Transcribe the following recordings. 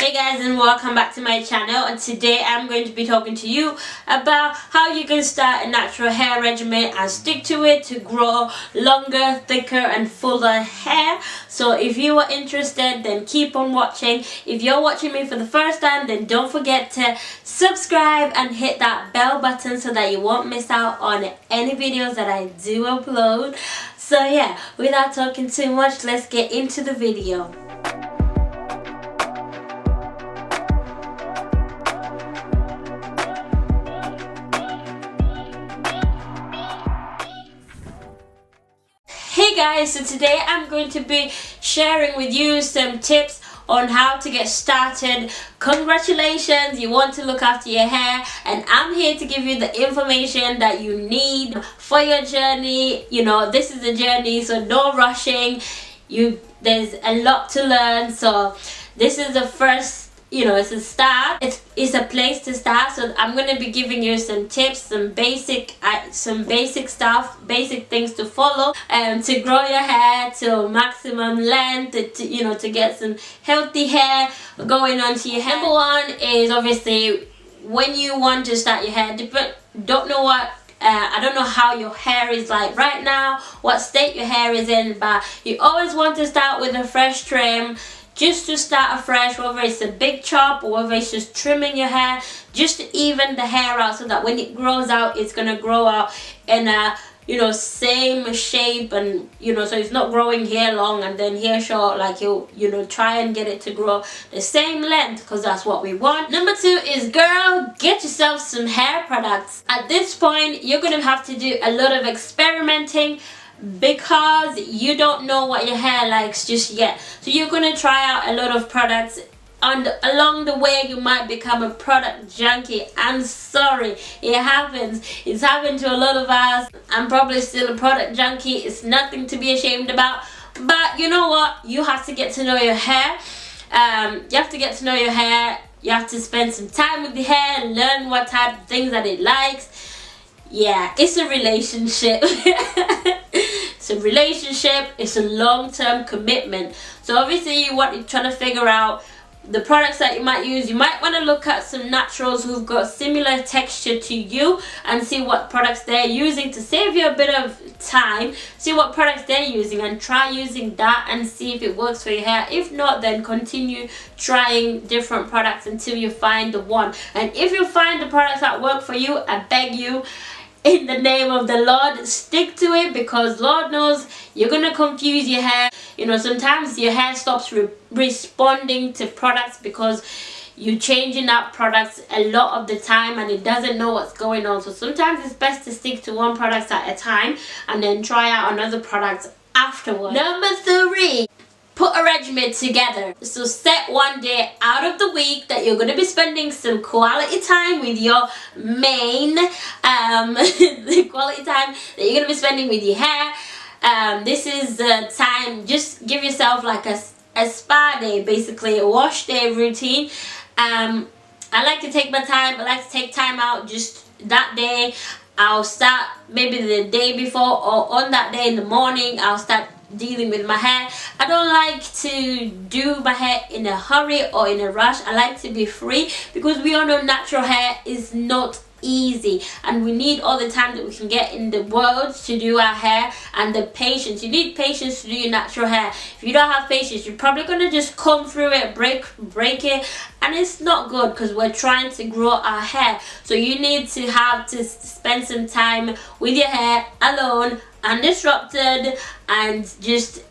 Hey guys, and welcome back to my channel, and today I'm going to be talking to you about how you can start a natural hair regimen and stick to it to grow longer, thicker and fuller hair. So if you are interested, then keep on watching. If you're watching me for the first time, then don't forget to subscribe and hit that bell button so that you won't miss out on any videos that I do upload. So yeah, without talking too much, let's get into the video. Hey guys, so today I'm going to be sharing with you some tips on how to get started. Congratulations, you want to look after your hair, and I'm here to give you the information that you need for your journey. You know, this is a journey, so no rushing. There's a lot to learn, so this is the first, it's a start. It's a place to start. So I'm going to be giving you some tips, some basic stuff, basic things to follow to grow your hair to maximum length, to get some healthy hair going onto your hair. Number one is obviously when you want to start your hair. I don't know how your hair is like right now, what state your hair is in, but you always want to start with a fresh trim. Just to start afresh, whether it's a big chop or whether it's just trimming your hair, just to even the hair out so that when it grows out, it's gonna grow out in a same shape, and so it's not growing hair long and then hair short. Like you try and get it to grow the same length, because that's what we want. Number two is, girl, get yourself some hair products. At this point, you're gonna have to do a lot of experimenting, because you don't know what your hair likes just yet. So you're going to try out a lot of products, and along the way you might become a product junkie. I'm sorry, it happens. It's happened to a lot of us. I'm probably still a product junkie. It's nothing to be ashamed about, but you know what, you have to get to know your hair. You have to get to know your hair. You have to spend some time with the hair and learn what type of things that it likes. Yeah, it's a relationship. It's a relationship. It's a long-term commitment. So obviously you're trying to figure out the products that you might use. You might want to look at some naturals who've got similar texture to you and see what products they're using to save you a bit of time. See what products they're using and try using that and see if it works for your hair. If not, then continue trying different products until you find the one. And if you find the products that work for you, I beg you, in the name of the Lord, stick to it, because Lord knows you're gonna confuse your hair. Sometimes your hair stops responding to products because you're changing up products a lot of the time and it doesn't know what's going on. So sometimes it's best to stick to one product at a time and then try out another product afterwards. Number three, put a regimen together. So set one day out of the week that you're going to be spending some quality time with your main, the quality time that you're going to be spending with your hair. This is the time. Just give yourself like a spa day, basically a wash day routine. I like to take my time. I like to take time out just that day. I'll start maybe the day before, or on that day in the morning I'll start dealing with my hair. I don't like to do my hair in a hurry or in a rush. I like to be free, because we all know natural hair is not easy, and we need all the time that we can get in the world to do our hair, and the patience. You need patience to do your natural hair. If you don't have patience, you're probably gonna just comb through it, break it, and it's not good, because we're trying to grow our hair. So you need to spend some time with your hair alone, undisrupted, and just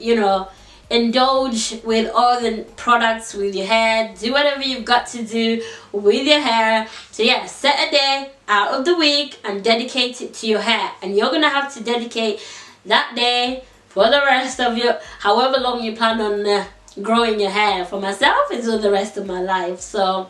indulge with all the products with your hair. Do whatever you've got to do with your hair. So yeah, set a day out of the week and dedicate it to your hair, and you're gonna have to dedicate that day for the rest of your however long you plan on growing your hair. For myself, it's for the rest of my life. So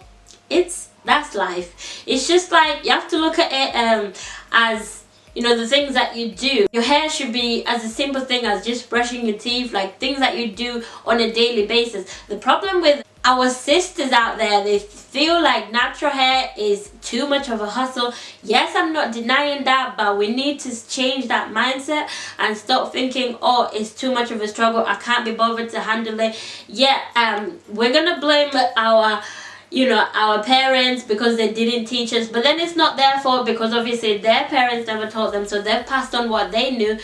that's life. It's just like you have to look at it as the things that you do. Your hair should be as a simple thing as just brushing your teeth, like things that you do on a daily basis. The problem with our sisters out there, they feel like natural hair is too much of a hustle. Yes, I'm not denying that, but we need to change that mindset and stop thinking, oh, it's too much of a struggle, I can't be bothered to handle it. Yeah, we're gonna blame our you know, our parents because they didn't teach us, but then it's not their fault because obviously their parents never taught them, so they've passed on what they knew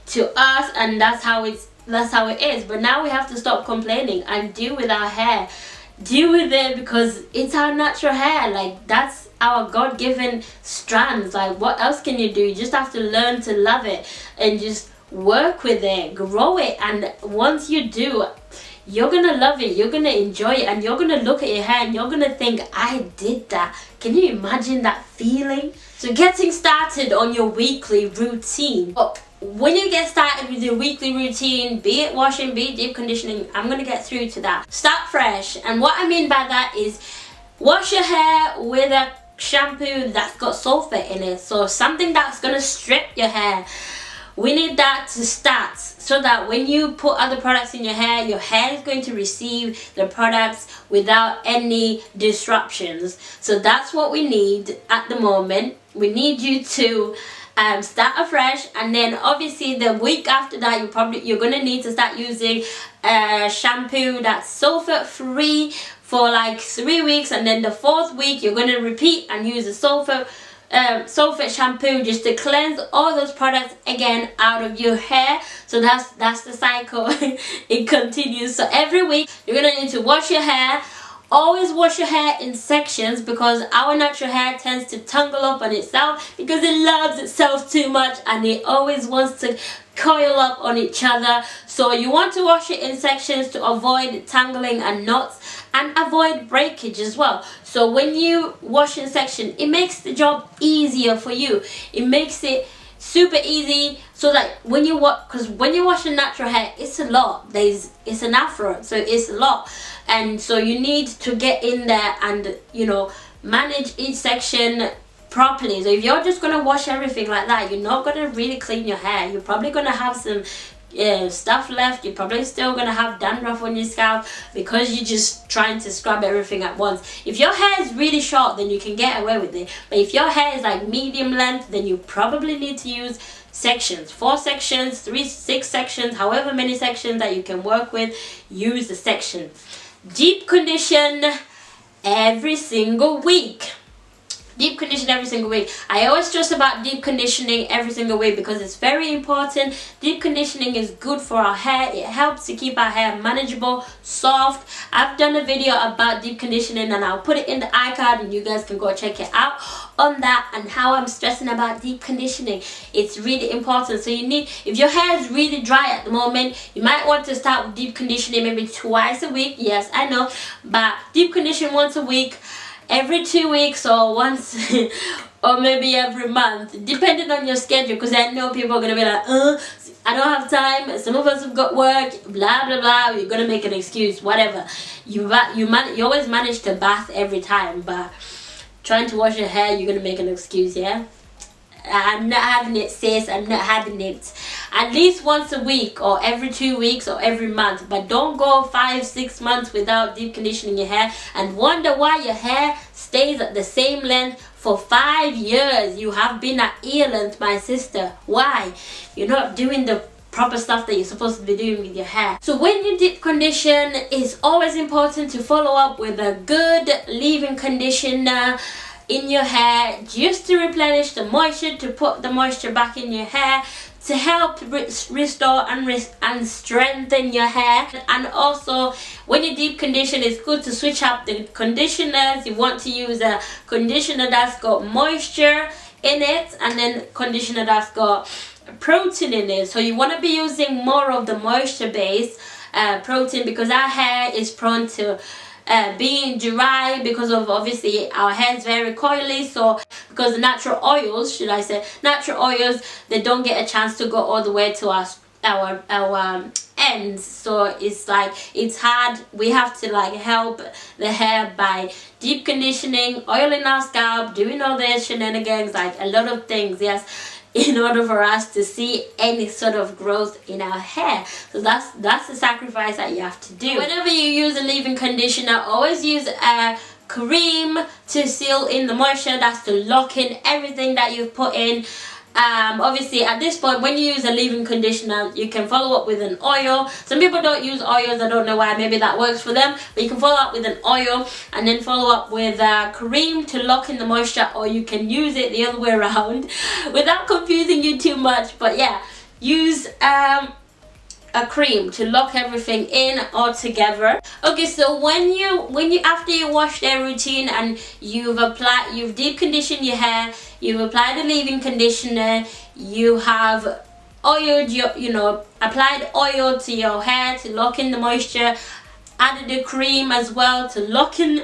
to us, and that's how it is. But now we have to stop complaining and deal with our hair, deal with it, because it's our natural hair. Like, that's our God-given strands. Like, what else can you do? You just have to learn to love it and just work with it, grow it, and once you do, you're gonna love it, you're gonna enjoy it, and you're gonna look at your hair and you're gonna think, I did that. Can you imagine that feeling? So getting started on your weekly routine. But when you get started with your weekly routine, be it washing, be it deep conditioning, I'm gonna get through to that. Start fresh, and what I mean by that is wash your hair with a shampoo that's got sulfate in it, so something that's gonna strip your hair. We need that to start, so that when you put other products in your hair is going to receive the products without any disruptions. So that's what we need at the moment. We need you to start afresh, and then obviously the week after that you're going to need to start using a shampoo that's sulfate free for like 3 weeks, and then the 4th week you're going to repeat and use the sulfate shampoo just to cleanse all those products again out of your hair. So that's the cycle. It continues. So every week you're gonna need to wash your hair. Always wash your hair in sections, because our natural hair tends to tangle up on itself because it loves itself too much and it always wants to coil up on each other. So you want to wash it in sections to avoid tangling and knots and avoid breakage as well. So when you wash in section, it makes the job easier for you. It makes it super easy, so that when you because when you're washing natural hair, it's a lot. It's an afro, so it's a lot, and so you need to get in there and, you know, manage each section properly. So if you're just gonna wash everything like that, you're not gonna really clean your hair. You're probably gonna have some stuff left. You're probably still gonna have dandruff on your scalp because you're just trying to scrub everything at once. If your hair is really short, then you can get away with it, but if your hair is like medium length, then you probably need to use sections, 4 sections, 3, 6 sections, however many sections that you can work with. Use the section. Deep condition every single week. Deep condition every single week. I always stress about deep conditioning every single week because it's very important. Deep conditioning is good for our hair. It helps to keep our hair manageable, soft. I've done a video about deep conditioning and I'll put it in the iCard and you guys can go check it out on that, and how I'm stressing about deep conditioning. It's really important. So you need, if your hair is really dry at the moment, you might want to start with deep conditioning maybe twice a week. Yes, I know, but deep condition once a week, every 2 weeks, or once or maybe every month, depending on your schedule, because I know people are going to be like, I don't have time, some of us have got work, blah blah blah. You're going to make an excuse, whatever. You always manage to bath every time, but trying to wash your hair, you're going to make an excuse. Yeah, I'm not having it, sis. I'm not having it. At least once a week, or every 2 weeks, or every month. But don't go 5-6 months without deep conditioning your hair and wonder why your hair stays at the same length for 5 years. You have been at ear length, my sister. Why? You're not doing the proper stuff that you're supposed to be doing with your hair. So when you deep condition, it's always important to follow up with a good leave-in conditioner in your hair, just to replenish the moisture, to put the moisture back in your hair, to help restore and strengthen your hair. And also when you deep condition, it's good to switch up the conditioners. You want to use a conditioner that's got moisture in it, and then conditioner that's got protein in it. So you want to be using more of the moisture based protein, because our hair is prone to being dry, because of obviously our hair is very coily. So because the natural oils, should I say, natural oils, they don't get a chance to go all the way to our ends. So it's like, it's hard. We have to like help the hair by deep conditioning, oiling our scalp, doing all this shenanigans, like a lot of things, yes, in order for us to see any sort of growth in our hair. So that's the sacrifice that you have to do. Whenever you use a leave-in conditioner, always use a cream to seal in the moisture. That's to lock in everything that you've put in. Obviously at this point, when you use a leave-in conditioner, you can follow up with an oil. Some people don't use oils, I don't know why, maybe that works for them, but you can follow up with an oil and then follow up with a cream to lock in the moisture, or you can use it the other way around without confusing you too much. But yeah, use a cream to lock everything in all together. Okay, so when you after you wash their routine and you've deep conditioned your hair, you've applied the leave-in conditioner, you have oiled your applied oil to your hair to lock in the moisture, added the cream as well to lock in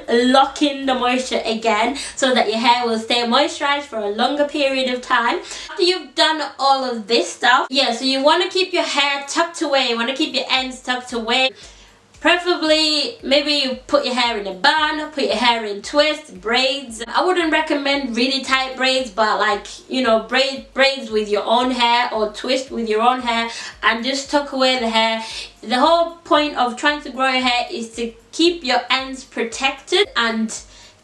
the moisture again, so that your hair will stay moisturized for a longer period of time. After you've done all of this stuff, yeah, so you want to keep your hair tucked away, you want to keep your ends tucked away. Preferably, maybe you put your hair in a bun, put your hair in twists, braids. I wouldn't recommend really tight braids, but like, braids with your own hair, or twist with your own hair, and just tuck away the hair. The whole point of trying to grow your hair is to keep your ends protected and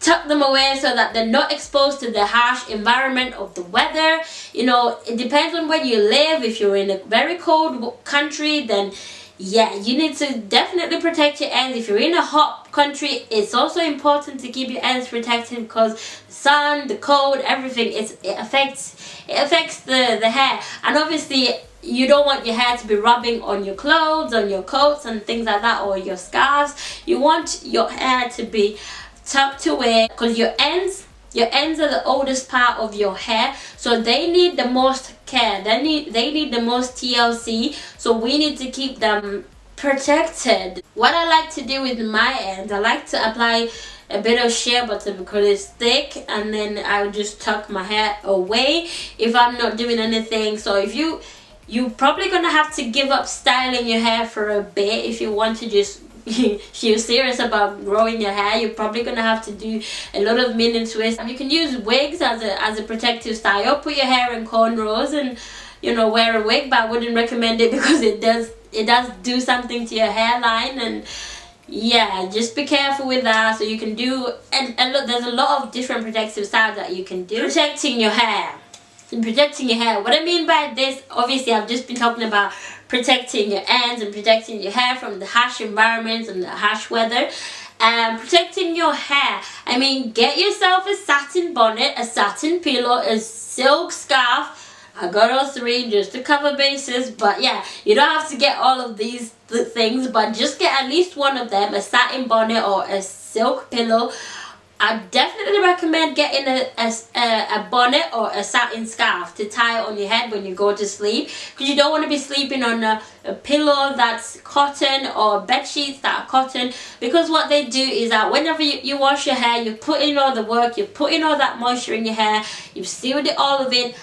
tuck them away so that they're not exposed to the harsh environment of the weather. It depends on where you live. If you're in a very cold country, then yeah, you need to definitely protect your ends. If you're in a hot country, it's also important to keep your ends protected, because the sun, the cold, everything, it affects the hair. And obviously you don't want your hair to be rubbing on your clothes, on your coats and things like that, or your scarves. You want your hair to be tucked away, because your ends are the oldest part of your hair, so they need the most care. They need the most TLC, so we need to keep them protected. What I like to do with my ends, I like to apply a bit of shea butter because it's thick, and then I'll just tuck my hair away if I'm not doing anything. So if you're probably gonna have to give up styling your hair for a bit if you want to just if you're serious about growing your hair. You're probably gonna have to do a lot of mini twists. You can use wigs as a protective style. Put your hair in cornrows and wear a wig, but I wouldn't recommend it because it does do something to your hairline. And yeah, just be careful with that. So you can do, and look, there's a lot of different protective styles that you can do. Protecting your hair. What I mean by this, obviously I've just been talking about protecting your ends and protecting your hair from the harsh environments and the harsh weather. Protecting your hair, I mean, get yourself a satin bonnet, a satin pillow, a silk scarf. I got all three just to cover bases, but yeah, you don't have to get all of these things, but just get at least one of them, a satin bonnet or a silk pillow. I definitely recommend getting a bonnet or a satin scarf to tie on your head when you go to sleep, because you don't want to be sleeping on a pillow that's cotton or bed sheets that are cotton, because what they do is that whenever you wash your hair, you put in all the work, you put in all that moisture in your hair, you've sealed all of it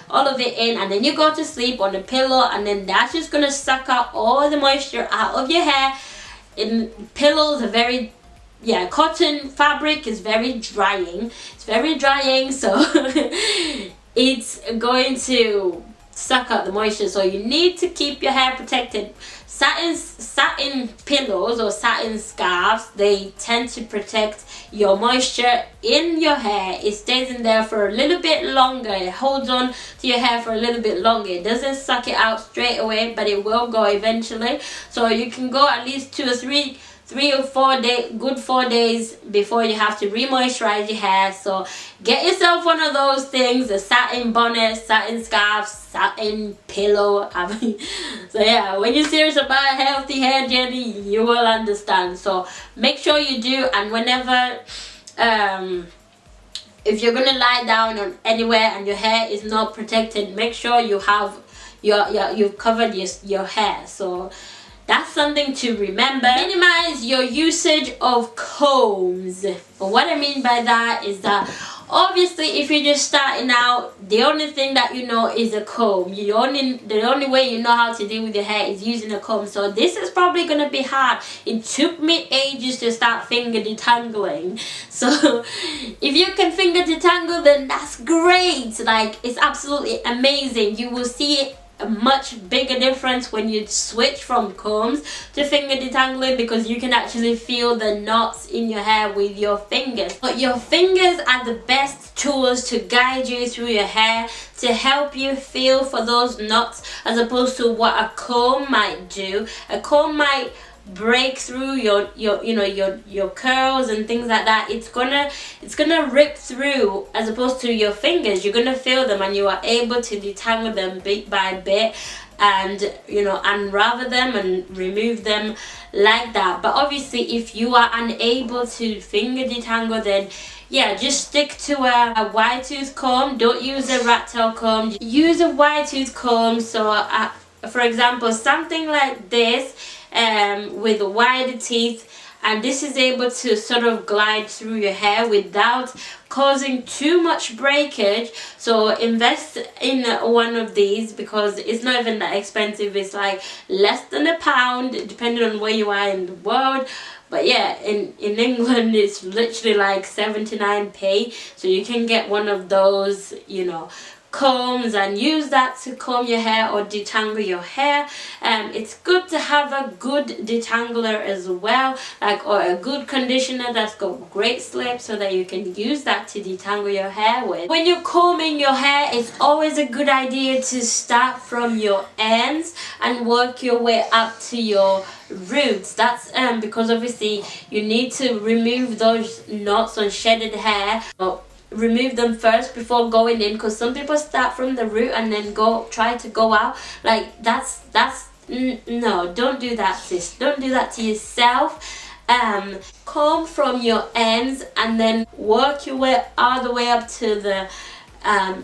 in, and then you go to sleep on a pillow, and then that's just going to suck out all the moisture out of your hair. Pillows are very cotton fabric is very drying. It's very drying, so it's going to suck out the moisture. So you need to keep your hair protected. Satin pillows or satin scarves, they tend to protect your moisture in your hair. It stays in there for a little bit longer. It holds on to your hair for a little bit longer. It doesn't suck it out straight away, but it will go eventually. So you can go at least 2 or 3 or 4 days, good 4 days before you have to re-moisturize your hair. So get yourself one of those things, a satin bonnet, satin scarf, satin pillow. So yeah, when you're serious about a healthy hair journey, you will understand. So make sure you do. And whenever if you're gonna lie down on anywhere and your hair is not protected, make sure you have you've covered your hair. So that's something to remember. Minimize your usage of combs. But what I mean by that is that obviously if you're just starting out, the only thing that you know is a comb. The only way you know how to deal with your hair is using a comb. So this is probably gonna be hard. It took me ages to start finger detangling. So if you can finger detangle, then that's great. Like, it's absolutely amazing. You will see a much bigger difference when you switch from combs to finger detangling, because you can actually feel the knots in your hair with your fingers. But your fingers are the best tools to guide you through your hair, to help you feel for those knots, as opposed to what a comb might do. A comb might break through your curls and things like that. It's gonna rip through, as opposed to your fingers. You're gonna feel them and you are able to detangle them bit by bit, and unravel them and remove them like that. But obviously if you are unable to finger detangle, then yeah, just stick to a wide tooth comb. Don't use a rat tail comb, use a wide tooth comb. So for example, something like this, with wider teeth, and this is able to sort of glide through your hair without causing too much breakage. So invest in one of these, because it's not even that expensive. It's like less than £1, depending on where you are in the world. But yeah, in England it's literally like 79p, so you can get one of those combs and use that to comb your hair or detangle your hair. It's good to have a good detangler as well, or a good conditioner that's got great slip, so that you can use that to detangle your hair with. When you're combing your hair, it's always a good idea to start from your ends and work your way up to your roots. That's because obviously you need to remove those knots on shedded hair. Remove them first before going in, because some people start from the root and then try to go out. Like that's no, don't do that, sis. Don't do that to yourself. Comb from your ends and then work your way all the way up to the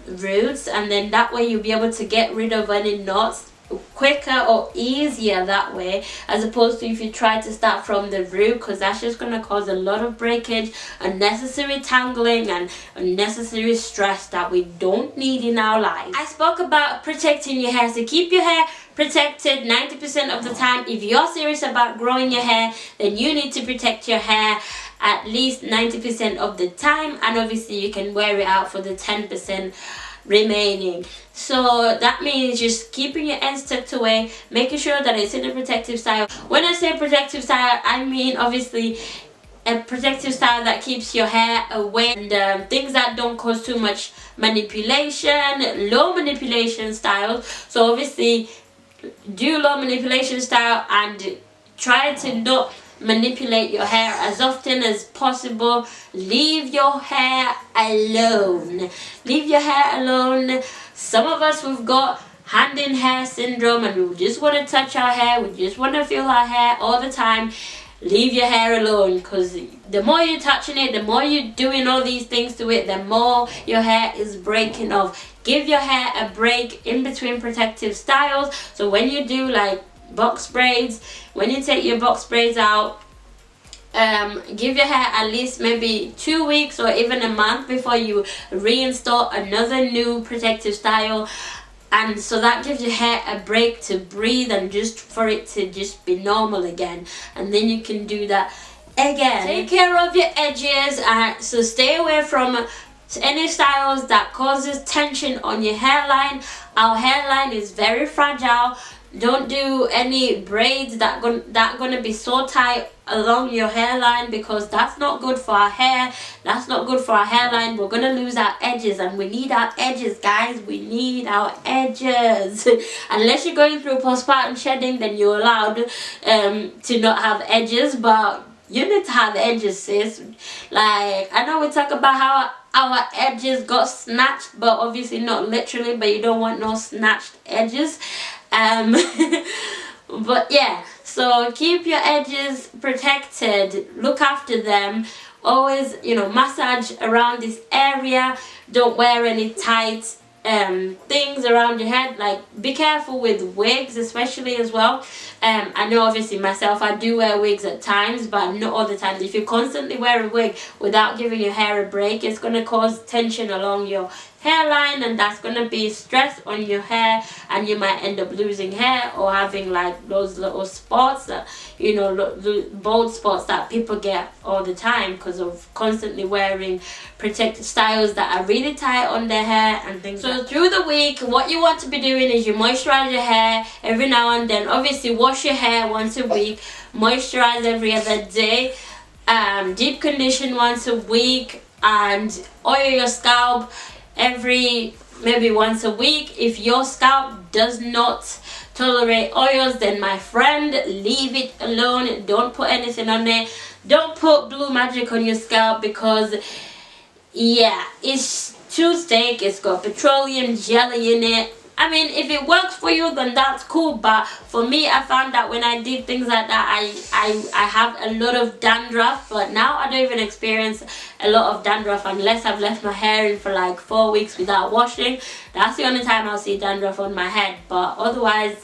roots, and then that way you'll be able to get rid of any knots quicker or easier that way, as opposed to if you try to start from the root, because that's just going to cause a lot of breakage, unnecessary tangling, and unnecessary stress that we don't need in our lives. I spoke about protecting your hair, so keep your hair protected 90% of the time. If you're serious about growing your hair, then you need to protect your hair at least 90% of the time, and obviously you can wear it out for the 10% remaining. So that means just keeping your ends tucked away, making sure that it's in a protective style. When I say protective style, I mean obviously a protective style that keeps your hair away, and things that don't cause too much manipulation, low manipulation styles. So obviously do low manipulation style and try to not manipulate your hair as often as possible. Leave your hair alone. Leave your hair alone. Some of us, we've got hand in hair syndrome, and we just want to touch our hair, we just want to feel our hair all the time. Leave your hair alone, because the more you're touching it, the more you're doing all these things to it, the more your hair is breaking off. Give your hair a break in between protective styles. So when you do like box braids, when you take your box braids out, give your hair at least maybe 2 weeks or even a month before you reinstall another new protective style, and so that gives your hair a break to breathe and just for it to just be normal again, and then you can do that again. Take care of your edges, so stay away from any styles that causes tension on your hairline. Our hairline is very fragile. Don't do any braids that gonna be so tight along your hairline, because that's not good for our hair. That's not good for our hairline. We're gonna lose our edges, and we need our edges, guys. We need our edges. Unless you're going through postpartum shedding, then you're allowed to not have edges, but you need to have edges, sis. Like, I know we talk about how our edges got snatched, but obviously not literally, but you don't want no snatched edges. But yeah, so keep your edges protected, look after them, always massage around this area. Don't wear any tight things around your head. Like, be careful with wigs especially as well. I know obviously myself, I do wear wigs at times, but not all the time. If you constantly wear a wig without giving your hair a break, it's going to cause tension along your hairline, and that's gonna be stress on your hair, and you might end up losing hair or having like those little spots that, you know, bald spots that people get all the time because of constantly wearing protective styles that are really tight on their hair and things. So through the week, what you want to be doing is you moisturize your hair every now and then. Obviously wash your hair once a week, moisturize every other day, deep condition once a week, and oil your scalp every maybe once a week. If your scalp does not tolerate oils, then my friend, leave it alone. Don't put anything on there. Don't put Blue Magic on your scalp because yeah, it's too thick. It's got petroleum jelly in it. I mean, if it works for you, then that's cool, but for me, I found that when I did things like that, I have a lot of dandruff, but now I don't even experience a lot of dandruff unless I've left my hair in for like 4 weeks without washing. That's the only time I'll see dandruff on my head, but otherwise,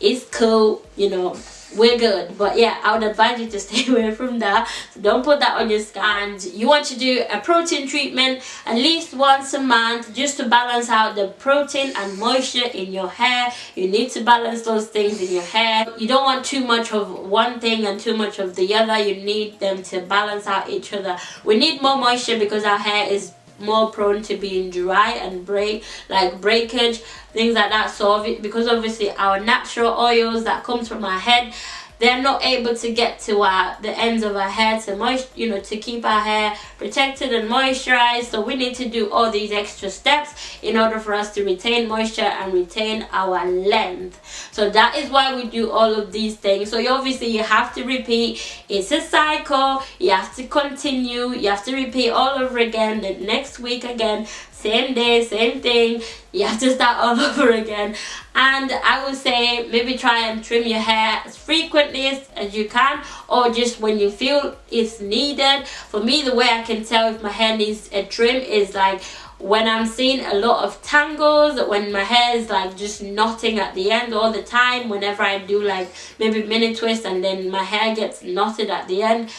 it's cool, you know. We're good. But yeah, I would advise you to stay away from that. So don't put that on your scalp. And you want to do a protein treatment at least once a month just to balance out the protein and moisture in your hair. You need to balance those things in your hair. You don't want too much of one thing and too much of the other. You need them to balance out each other. We need more moisture because our hair is more prone to being dry and breakage, things like that. So because obviously our natural oils that comes from our head, they're not able to get to the ends of our hair to keep our hair protected and moisturized. So we need to do all these extra steps in order for us to retain moisture and retain our length. So that is why we do all of these things. So you have to repeat. It's a cycle. You have to continue. You have to repeat all over again. The next week again, same day, same thing. You have to start all over again. And I would say maybe try and trim your hair as frequently as you can, or just when you feel it's needed. For me, the way I can tell if my hair needs a trim is like when I'm seeing a lot of tangles, when my hair is like just knotting at the end all the time, whenever I do like maybe mini twist and then my hair gets knotted at the end,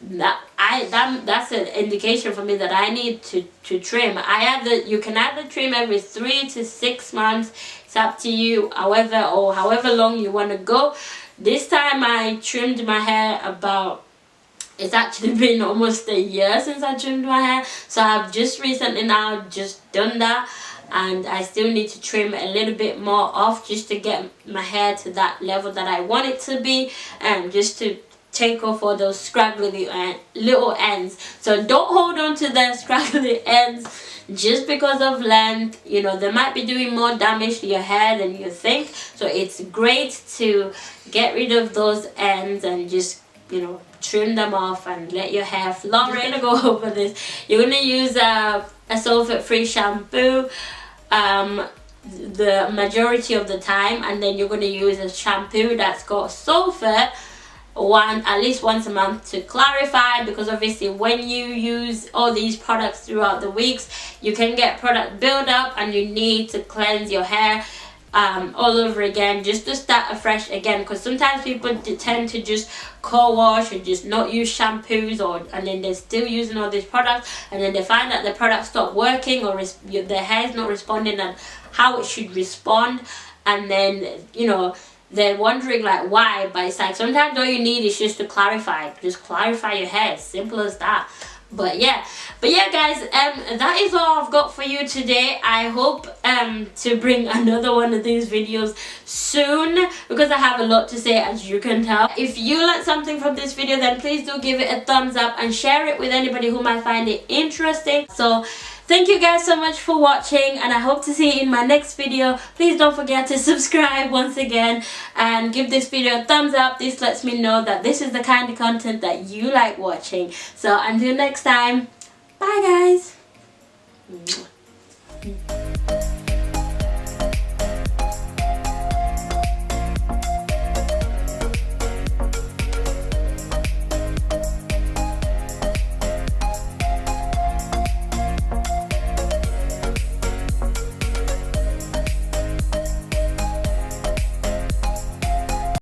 that's an indication for me that I need to trim. You can either trim every 3 to 6 months. It's up to you, however long you want to go. This time I trimmed my hair it's actually been almost a year since I trimmed my hair, so I've just recently now just done that, and I still need to trim a little bit more off just to get my hair to that level that I want it to be, and just to take off all those scraggly little ends. So don't hold on to the scraggly ends just because of length. You know, they might be doing more damage to your hair than you think, so it's great to get rid of those ends and just, you know, trim them off and let your hair flourish. We're gonna go over this. You're gonna use a sulfate-free shampoo the majority of the time, and then you're gonna use a shampoo that's got sulfate at least once a month to clarify, because obviously when you use all these products throughout the weeks, you can get product buildup and you need to cleanse your hair all over again just to start afresh again, because sometimes people tend to just co-wash or just not use shampoos, and then they're still using all these products, and then they find that the product stopped working or their hair is not responding and how it should respond, and then, you know, they're wondering like why. But it's like sometimes all you need is just to clarify your hair. Simple as that. But yeah guys, that is all I've got for you today. I hope to bring another one of these videos soon, because I have a lot to say, as you can tell. If you learned something from this video, then please do give it a thumbs up and share it with anybody who might find it interesting. So thank you guys so much for watching, and I hope to see you in my next video. Please don't forget to subscribe once again and give this video a thumbs up. This lets me know that this is the kind of content that you like watching. So until next time, bye guys.